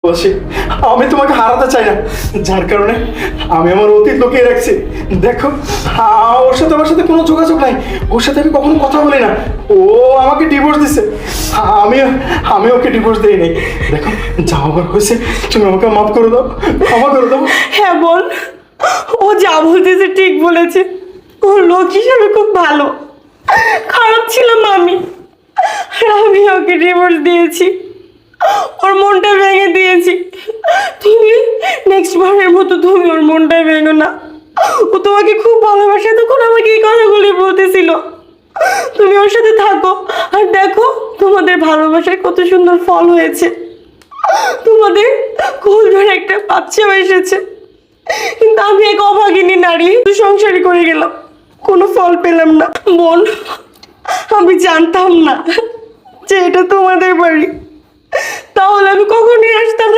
বলছি আমি তোমাকে হারাতে চাই না, যার কারণে আমি আমার অতীত লুকিয়ে রাখছি। দেখো ওর সাথে আমার সাথে কোনো যোগাযোগ নাই, ওর সাথে আমি কখনো কথা বলি না। ও আমাকে ডিভোর্স দিছে, আমি আমি ওকে ডিভোর্স দিই নাই। দেখো যা হবার হয়েছে, তুমি আমাকে মাফ করে দাও, ক্ষমা করে দাও। হ্যাঁ বোন, ও যা বলতেছে ঠিক বলেছে। ও লোক হিসাবে খুব ভালো, খারাপ ছিলাম আমি, আর আমি ওকে ডিভোর্স দিয়েছি, ওর মনটা ভেঙে দিয়েছি। তুমি নেক্সট বারের মতো তুমি ওর মনটা ভেঙো না। ও তোমাকে খুব ভালোবাসে, তখন আমাকে এই কথাগুলি বলতেছিল। তুমি ওর সাথে থাকো, আর দেখো তোমাদের ভালোবাসার কত সুন্দর ফল হয়েছে। তোমাদের কোল ধরে একটা বাচ্চাও এসেছে। কিন্তু আমি এক অভাগিনী নারী, সংসারী করে গেলাম, কোনো ফল পেলাম না। বোন, আমি জানতাম না যে এটা তোমাদের বাড়ি, তাহলে আমি কখনোই আসতাম না।